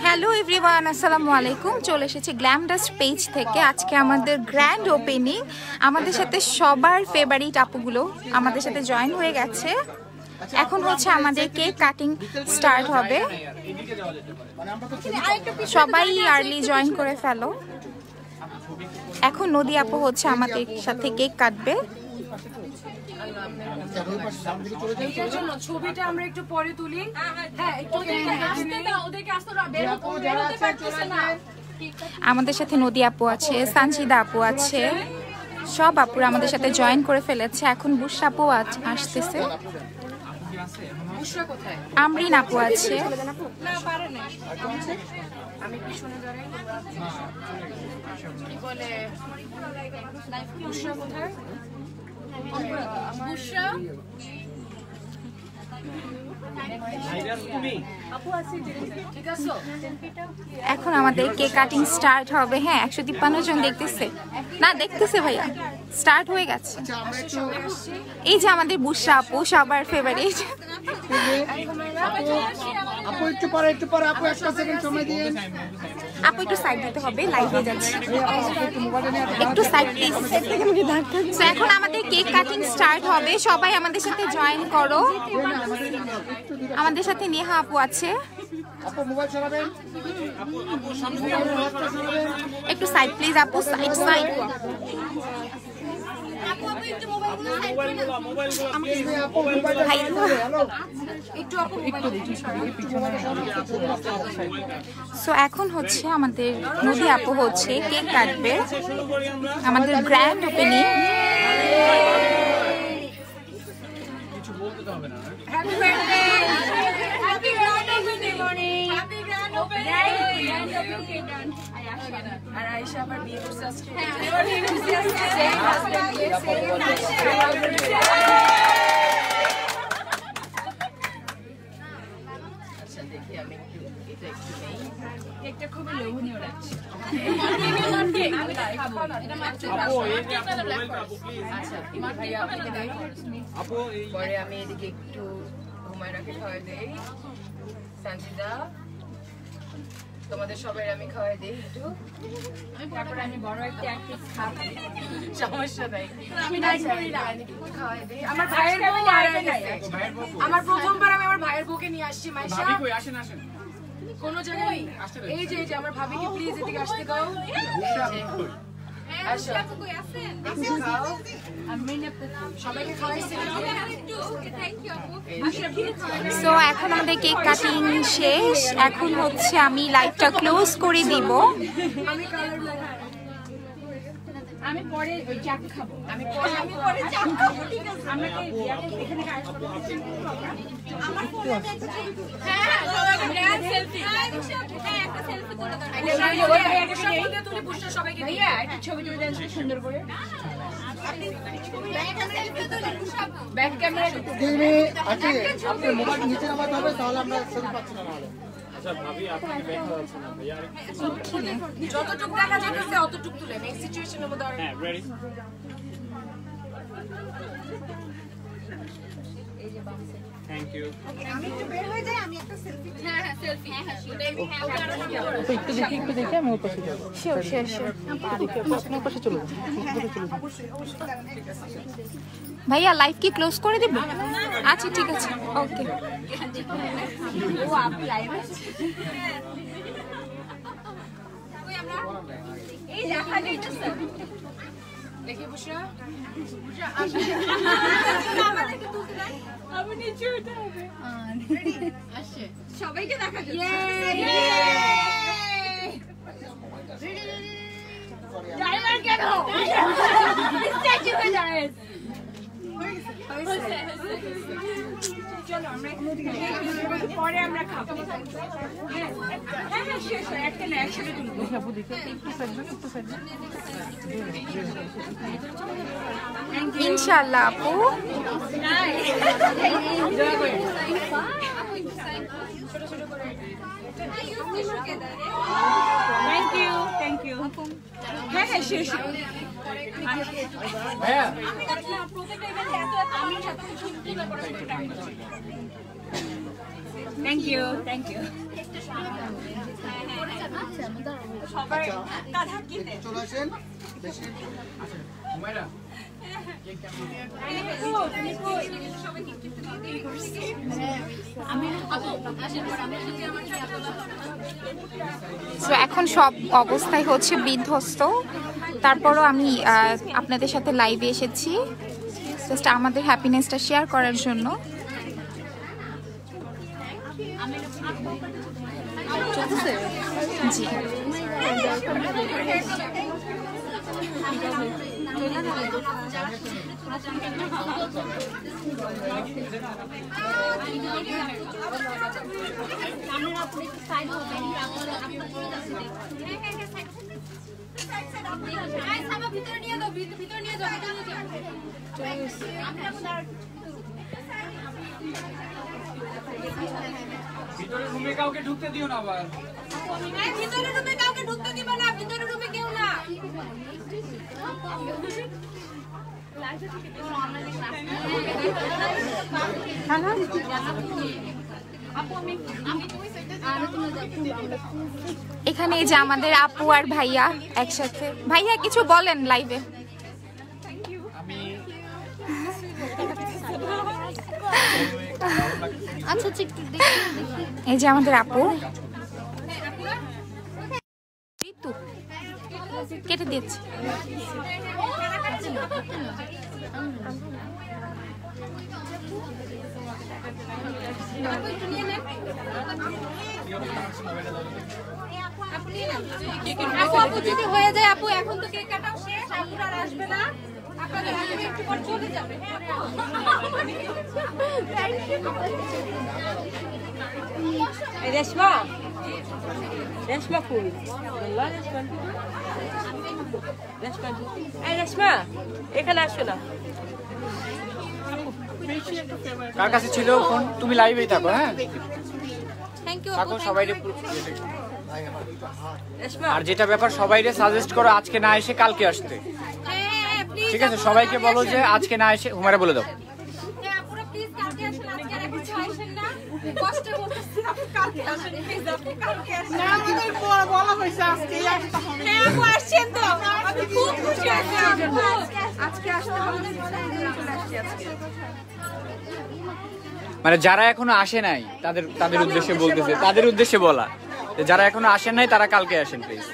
Hello everyone, আসসালামু আলাইকুম। চলে এসেছি গ্ল্যাম ডাস্ট পেজ থেকে। আজকে আমাদের গ্র্যান্ড ওপেনিং। আমাদের সাথে সবার ফেভারিট আপুগুলো আমাদের সাথে জয়েন হয়ে গেছে। এখন হচ্ছে আমাদের কেক কাটিং স্টার্ট হবে। সবাই আর্লি জয়েন করে ফেলো। এখন নদী আপু হচ্ছে আমাদের সাথে কেক কাটবে। ছবিটা আমরা একটু পরে তুলি। আমাদের সাথে নদী আপু আছে, সানজিদা আপু আছে, সব আপুরা আমাদের সাথে জয়েন করে ফেলেছে। এখন বুশরা আপু আসতেছে, আমরিন আপু আছে। আমি পিছনে দাঁড়াই। কি বলে বুশরা কোথায়? বুশরা এখন আমাদের কেক কাটিং স্টার্ট হবে। হ্যাঁ, 153 জন দেখতেছে না, দেখতেছে ভাইয়া, স্টার্ট হয়ে গেছে। এই যে আমাদের বুশরা আপু, সবার ফেভারিট। আপু একটু পরে আপু একটা সেকেন্ড সময় দিন। আপু একটু সাইড দিতে হবে, লাইভ হয়ে যাচ্ছে। একটু সাইড প্লিজ। এখন আমাদের কেক কাটিং স্টার্ট হবে। সবাই আমাদের সাথে জয়েন করো। আমাদের সাথে নেহা আপু আছে। আপু মোবাইল চালাবেন। একটু সাইড প্লিজ আপু, সাইড সাইড। সো এখন হচ্ছে আমাদের নদী আপু হচ্ছে কেক কাটবে। আমাদের গ্র্যান্ড ওপেনিং। আর আয়েশা আবার বিয়ে করছে আজকে। আচ্ছা দেখি আমি এটা একটু নেই। কেকটা খুবই লোভনীয় লাগছে। পরে আমি এদিকে একটু হুমায়রাকে খাওয়াই দেই। সানজিদা, তোমাদের সবাই আমি খাওয়াই দিই একটু। তারপরে আমি বড় একটা পিস খাবো, সমস্যা নাই। খাওয়াই দিই। আমার ভাইয়ের বউ মারা গেছে। আমার প্রথমবার আমি আমার ভাইয়ের বউকে নিয়ে আসছি। মাইশা কোন জায়গায় এই যে আমার ভাবিকে প্লিজ এদিকে আসতে দাও। সবাইকে খাওয়াইছি। সো এখন আমাদের কেক কাটিং শেষ। এখন হচ্ছে আমি লাইভটা ক্লোজ করে দিব। আমি পরে ওই চাক খাবো। আমি পরে চাক খাবো। ঠিক আছে। আমরা কি এখানে কাজ করব? আমার ফোনে আমি একটা হ্যাঁ সবাই গ্র্যান্ড সেলফি। হ্যাঁ একটা সেলফি করে দাও। একটা ছবি তুলে পুরো সবাইকে ভাইয়া একটা ছবি তুলে দেন সুন্দর করে। ব্যাক ক্যামেরা দিদি আছে, আপনি মোবাইল নিচে নামাতে হবে, তাহলে আমরা ছবি পাচ্ছি না। নাহলে আচ্ছা ভাবি, আপনাকে দেখা যাচ্ছে না ভাইয়া। যতটুকু দেখা যাচ্ছে অতটুকু তুলে নেক্সট সিচুয়েশনের মধ্যে। হ্যাঁ রেডি। Thank you. আমি একটু বের হয়ে যাই, আমি একটা সেলফি। হ্যাঁ সেলফি। একটু দেখে আমি ওর পাশে যাব। Sure sure sure. আপনার পাশে চলে যাবো। ভাইয়া লাইভ কি ক্লোজ করে দিব? আচ্ছা ঠিক আছে, ওকে। ও আপনি লাইভ আছে। এই দেখা যাইতেছে। দেখি বুশরা। বুশরা আসে। আমাদেরকে তুলতে দাও। আমি নিচে উঠতে হবে। আসে। সবাইকে দেখা যাচ্ছে। ড্রাইভার কেন? স্ট্যাচু হয়ে যায়। চলো আমরা পরে আমরা খাবো। হ্যাঁ হ্যাঁ শেষ হয় একটা না একসাথে তুলবো। ইনশাআল্লাহ আপু। Thank you thank you. হ্যাঁ হ্যাঁ শেষ। ভাইয়া প্রত্যেকটা ইভেন্টে এত আমি সাথে থ্যাংক ইউ সবাই চলে আসেন বেশি সো এখন সব অবস্থায় হচ্ছে বিধ্বস্ত, তারপরও আমি আপনাদের সাথে লাইভে এসেছি জাস্ট আমাদের হ্যাপিনেসটা শেয়ার করার জন্য। জি ভিতরে নিয়ে যাও, ভিতরে নিয়ে যাও। ভিতরে রুমে কাউকে ঢুকতে দিও না আবার। ভিতরে রুমে কাউকে ঢুকতে দিবা না, ভিতরে রুমে কেউ না। এখানে এই যে আমাদের আপু আর ভাইয়া একসাথে। ভাইয়া কিছু বলেন লাইভে। আচ্ছা এই যে আমাদের আপু ঋতু কেটে দিয়েছে। আপু যদি হয়ে যায়, আপু এখন তো কেক কাটাও শেষ, আপুর আর আসবে না, আপনাদের একটু পর চলে যাবে। রেশমা ফুল রেশমা এখানে আসো না। কার কাছে ছিল ফোন? তুমি লাইভেই থাকো, হ্যাঁ থাকো সবাই। আর যেটা ব্যাপার সবাইরে সাজেস্ট করো আজকে না এসে কালকে আসতে, ঠিক আছে? সবাইকে বলো যে আজকে না এসে হুমারে বলে দাও। মানে যারা এখনো আসে নাই তাদের উদ্দেশ্যে বলতেছে, তাদের উদ্দেশ্যে বলা যে যারা এখনো আসেন নাই তারা কালকে আসেন প্লিজ।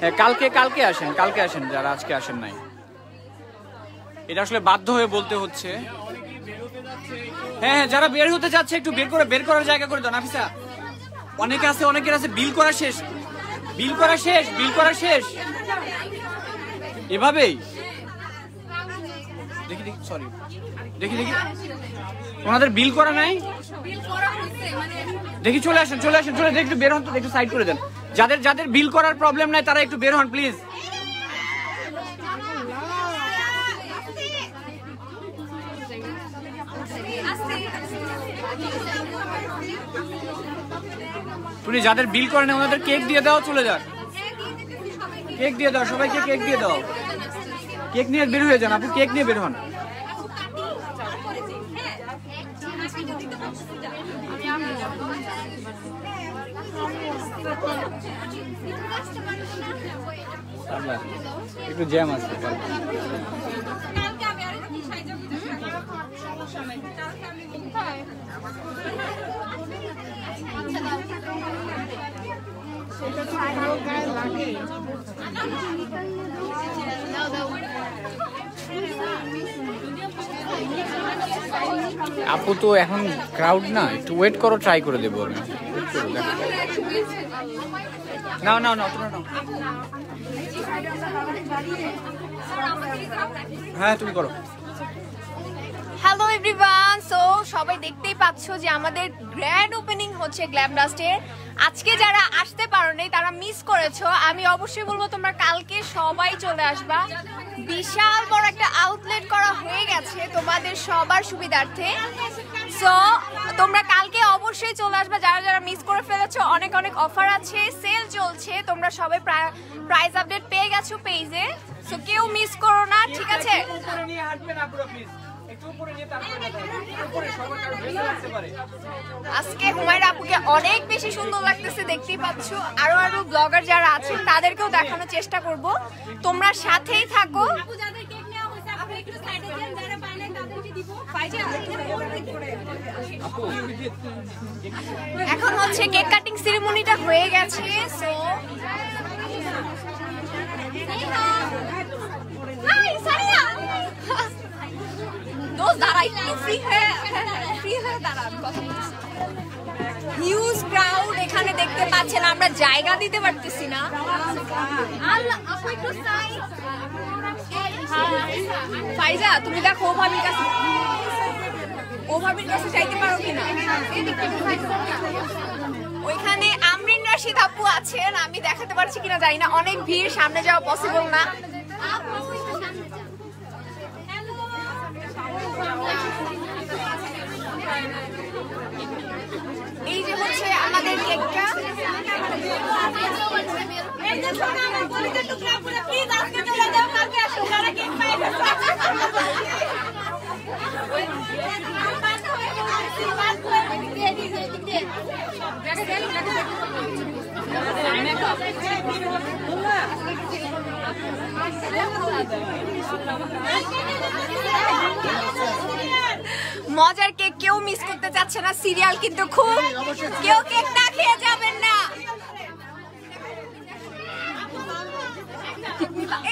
হ্যাঁ কালকে আসেন যারা আজকে আসেন নাই। এটা আসলে বাধ্য হয়ে বলতে হচ্ছে। হ্যাঁ যারা বের হতে যাচ্ছে একটু বের করার জায়গা করে দাও নাফিসা। অনেকের আছে বিল করা শেষ এভাবেই। দেখি ওনাদের বিল করা নাই, দেখি চলে আসেন দেখি একটু বের হন তো, একটু সাইড করে দেন। যাদের বিল করার প্রবলেম নাই তারা একটু বের হন প্লিজ। তুমি যাদের বিল করে না ওনাদের কেক দিয়ে দাও, চলে যান। কেক দিয়ে দাও, সবাইকে কেক দিয়ে দাও। কেক নিয়ে বের হয়ে যান আপু, কেক নিয়ে বের হন। একটু জ্যাম আছে। আপু তো এখন ক্রাউড না, একটু ওয়েট করো, ট্রাই করে দেবো আমি। নাও হ্যাঁ তুমি করো। হ্যালো এভরিওয়ান, সো সবাই দেখতেই পাচ্ছো যে আমাদের গ্র্যান্ড ওপেনিং হচ্ছে গ্ল্যাম ডাস্টের। আজকে যারা আসতে পারোনি তারা মিস করেছো। আমি অবশ্যই বলবো তোমরা কালকে সবাই চলে আসবা। বিশাল বড় একটা আউটলেট করা হয়ে গেছে তোমাদের সবার সুবিধার্থে। সো তোমরা কালকে অবশ্যই চলে আসবা। যারা মিস করে ফেলেছো, অনেক অফার আছে, সেল চলছে, তোমরা সবাই প্রাইস আপডেট পেয়ে গেছো পেজে। সো কেউ মিস করো না, ঠিক আছে? আজকে হুমায়রা আপুকে অনেক বেশি সুন্দর লাগতেছে, দেখতেই পাচ্ছ। আরো আরো ব্লগার যারা আছেন তাদেরকেও দেখানোর চেষ্টা করব, তোমরা সাথেই থাকো। এখন হচ্ছে কেক কাটিং সেরেমনিটা হয়ে গেছে, সো হিউজ ক্রাউড এখানে দেখতে পাচ্ছেন, আমরা জায়গা দিতে পারতেছি না। ফাইজা তুমি দেখো ওভাবের কাছে চাইতে পারো কিনা। ওইখানে আমরিন রাশিদ আপু আছেন, আমি দেখাতে পারছি কিনা জানি না, অনেক ভিড়, সামনে যাওয়া পসিবল না। এই যে হচ্ছে আমাদের কেকটা, মজার কেক কেউ মিস করতে চাচ্ছে না, সিরিয়াল কিন্তু খুব, কেউ কেক না খেয়ে যাবেন না।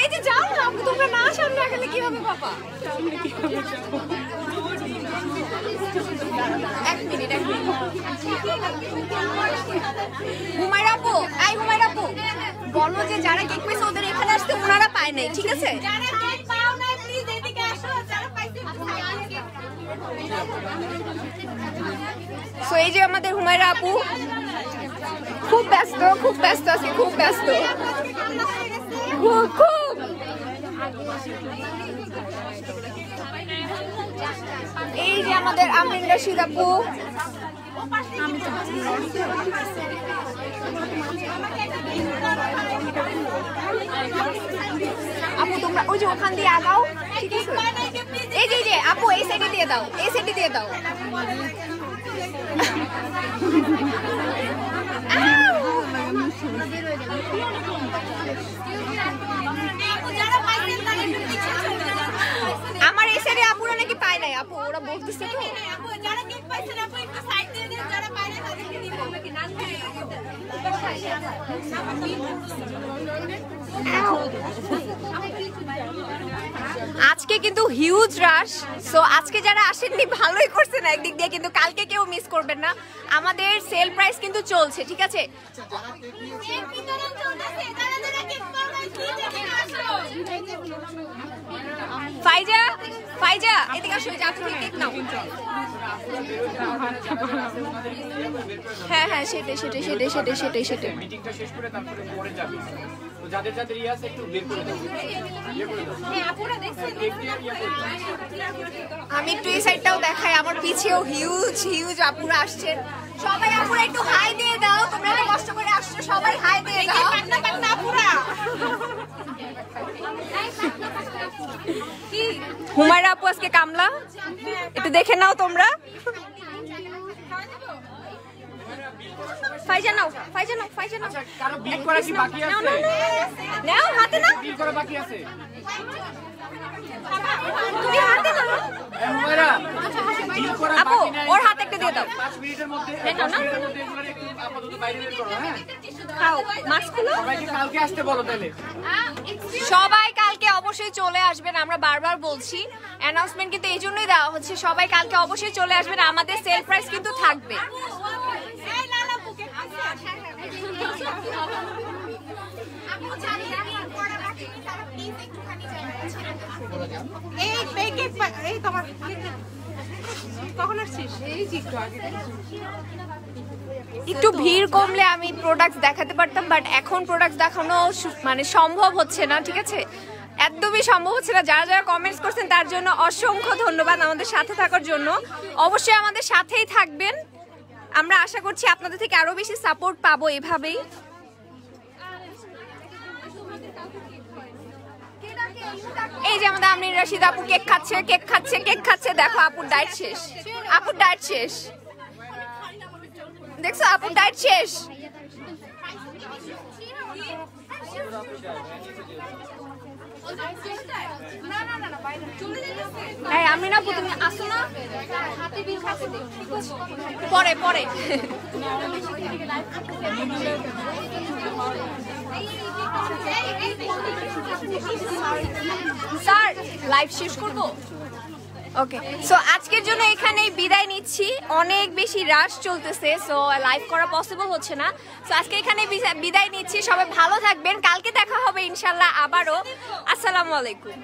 এই যে যাও না, তোমরা না সামনে রাখলে কিভাবে বাবা। এক মিনিট হুমায়রা আপু, হুমায়রা আপু বলো যে যারা কেক পেয়েছে ওদের এখানে আসতে ওনারা পায় নাই, ঠিক আছে? সো এই যে আমাদের হুমায়রা আপু খুব ব্যস্ত আছে, খুব ব্যস্ত, খুব। এই যে আমাদের আমরিন রাশিদ আপু, আপু তোমরা ওই যে ওখান দিয়ে আগাও, ঠিক আছে? এই যে আপু এই সাইডে দিয়ে দাও, এই সাইডে দিয়ে দাও। আমার এই সাইডে আপুরা নাকি পায় নাই, আপু ওরা বলতেছে তো। আজকে কিন্তু হিউজ রাশ, সো আজকে যারা আসেননি ভালোই করছেন একদিক দিয়ে, কিন্তু কালকে কেউ মিস করবেন না, আমাদের সেল প্রাইস কিন্তু চলছে, ঠিক আছে? ফাইজা এদিকে আসো, তুমি কেক নাও। হ্যাঁ সেটাই। মিটিংটা শেষ করে তারপরে পরে যাবে, তো যাদের ইয়ে আছে একটু বের করে দাও। আমি একটু এই সাইডটাও দেখাই, আমার পিছেও হিউজ আপুরা আসছেন। সবাই আপুরা একটু হাই দিয়ে দাও, তোমরা এত কষ্ট করে আসছো, সবাই হাই দিয়ে দাও। হুমায়রা আপু আজকে কামলা, একটু দেখে নাও তোমরা। ফাইজা নাও। কারো বিল করা কি বাকি আছে? নাও হাতে নাও, বিল করা বাকি আছে? তুমি হাতে নাও। হুমায়রা বিল করা আপু বাকি নাই, ওর হাতে একটা দিয়ে দাও। 5 মিনিটের মধ্যে এগুলো একটু আপাতত বাইরে বের করো। হ্যাঁ খাও, মাস্ক খুলো। সবাইকে কালকে আসতে বলো তাহলে। সবাই কালকে অবশ্যই চলে আসবেন, আমরা বারবার বলছি, অ্যানাউন্সমেন্ট কিন্তু এই জন্যই দেওয়া হচ্ছে, সবাই কালকে অবশ্যই চলে আসবেন, আমাদের সেল প্রাইস কিন্তু থাকবে। একটু ভিড় কমলে আমি প্রোডাক্টস দেখাতে পারতাম, বাট এখন প্রোডাক্টস দেখানো মানে সম্ভব হচ্ছে না, ঠিক আছে? একদমই সম্ভব হচ্ছে না। যারা কমেন্টস করছেন তার জন্য অসংখ্য ধন্যবাদ আমাদের সাথে থাকার জন্য। অবশ্যই আমাদের সাথেই থাকবেন, আমরা আশা করছি আপনাদের থেকে আরো বেশি সাপোর্ট পাবো এভাবেই। এই যে আমাদের আমির রাশিদ আপু কেক খাচ্ছে কেক খাচ্ছে কেক খাচ্ছে। দেখো আপুর ডায়েট শেষ, আপুর ডায়েট শেষ, দেখছো আপুর ডায়েট শেষ। এই আমিনা আপু তুমি আসো না, পরে পরে স্যার লাইভ শেষ করবো। ওকে, সো আজকের জন্য এখানেই বিদায় নিচ্ছি। অনেক বেশি রাশ চলতেছে, সো লাইভ করা পসিবল হচ্ছে না। সো আজকে এখানে বিদায় নিচ্ছি। সবাই ভালো থাকবেন, কালকে দেখা হবে ইনশাল্লাহ আবারও। আসসালামু আলাইকুম।